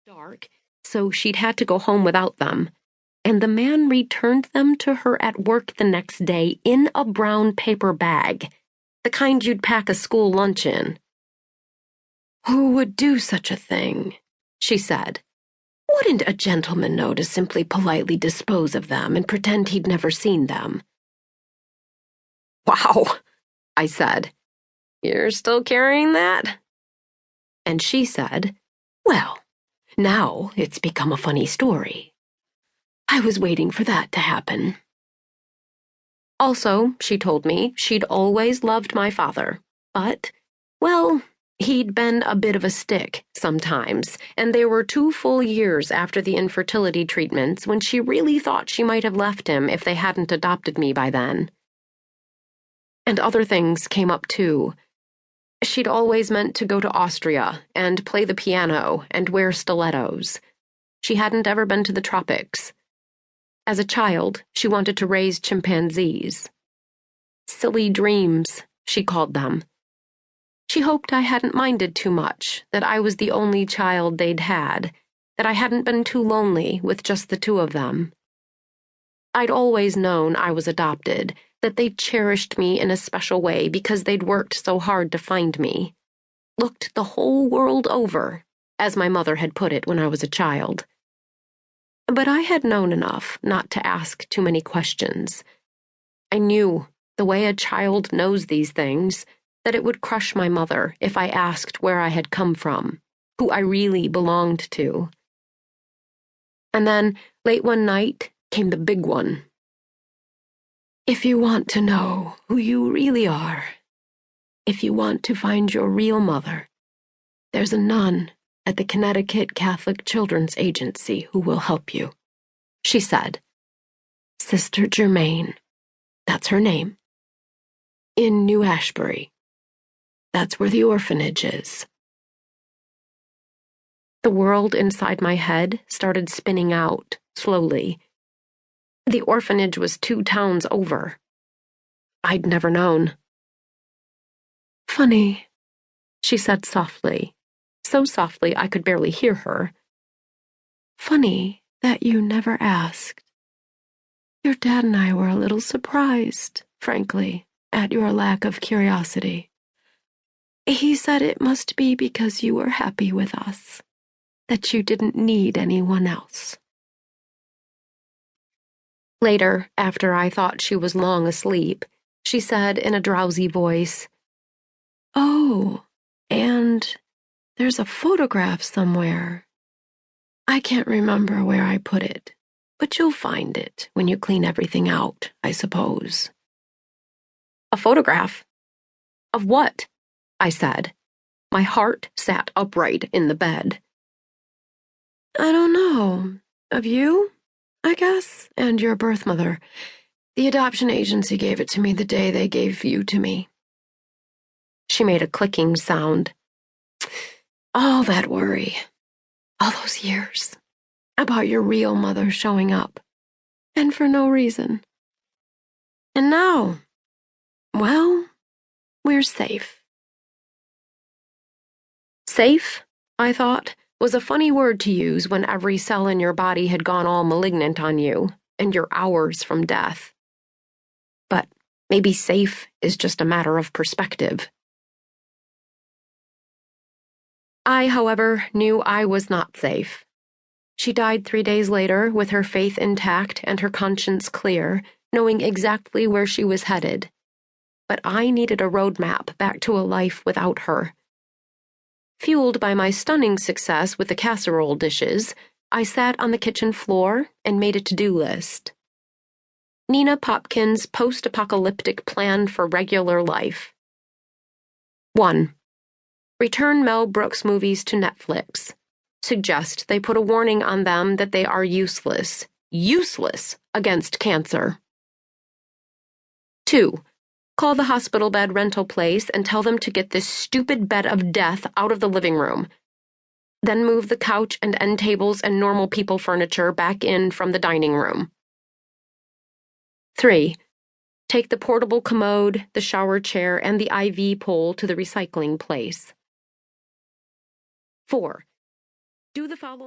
dark, so she'd had to go home without them, and the man returned them to her at work the next day in a brown paper bag, the kind you'd pack a school lunch in. "Who would do such a thing?" she said. "Wouldn't a gentleman know to simply politely dispose of them and pretend he'd never seen them?" "Wow," I said. "You're still carrying that?" And she said, "Well, now it's become a funny story. I was waiting for that to happen." Also, she told me she'd always loved my father, but, well, he'd been a bit of a stick sometimes, and there were 2 full years after the infertility treatments when she really thought she might have left him if they hadn't adopted me by then. And other things came up too. She'd always meant to go to Austria and play the piano and wear stilettos. She hadn't ever been to the tropics. As a child, she wanted to raise chimpanzees. Silly dreams, she called them. She hoped I hadn't minded too much, that I was the only child they'd had, that I hadn't been too lonely with just the 2 of them. I'd always known I was adopted, that they'd cherished me in a special way because they'd worked so hard to find me. Looked the whole world over, as my mother had put it when I was a child. But I had known enough not to ask too many questions. I knew, the way a child knows these things, that it would crush my mother if I asked where I had come from, who I really belonged to. And then, late one night, came the big one. "If you want to know who you really are, if you want to find your real mother, there's a nun at the Connecticut Catholic Children's Agency who will help you," she said. "Sister Germaine, that's her name. In New Ashbury. That's where the orphanage is." The world inside my head started spinning out, slowly. The orphanage was 2 towns over. I'd never known. "Funny," she said softly, so softly I could barely hear her. "Funny that you never asked. Your dad and I were a little surprised, frankly, at your lack of curiosity. He said it must be because you were happy with us, that you didn't need anyone else." Later, after I thought she was long asleep, she said in a drowsy voice, "Oh, and there's a photograph somewhere. I can't remember where I put it, but you'll find it when you clean everything out, I suppose." "A photograph? Of what?" I said. My heart sat upright in the bed. "I don't know. Of you, I guess, and your birth mother. The adoption agency gave it to me the day they gave you to me." She made a clicking sound. "All that worry, all those years, about your real mother showing up, and for no reason. And now, well, we're safe." Safe, I thought, was a funny word to use when every cell in your body had gone all malignant on you, and you're hours from death. But maybe safe is just a matter of perspective. I, however, knew I was not safe. She died 3 days later with her faith intact and her conscience clear, knowing exactly where she was headed. But I needed a roadmap back to a life without her. Fueled by my stunning success with the casserole dishes, I sat on the kitchen floor and made a to-do list. Nina Popkin's post-apocalyptic plan for regular life. 1. Return Mel Brooks movies to Netflix. Suggest they put a warning on them that they are useless against cancer. 2. Call the hospital bed rental place and tell them to get this stupid bed of death out of the living room. Then move the couch and end tables and normal people furniture back in from the dining room. 3. Take the portable commode, the shower chair, and the IV pole to the recycling place. 4. Do the following.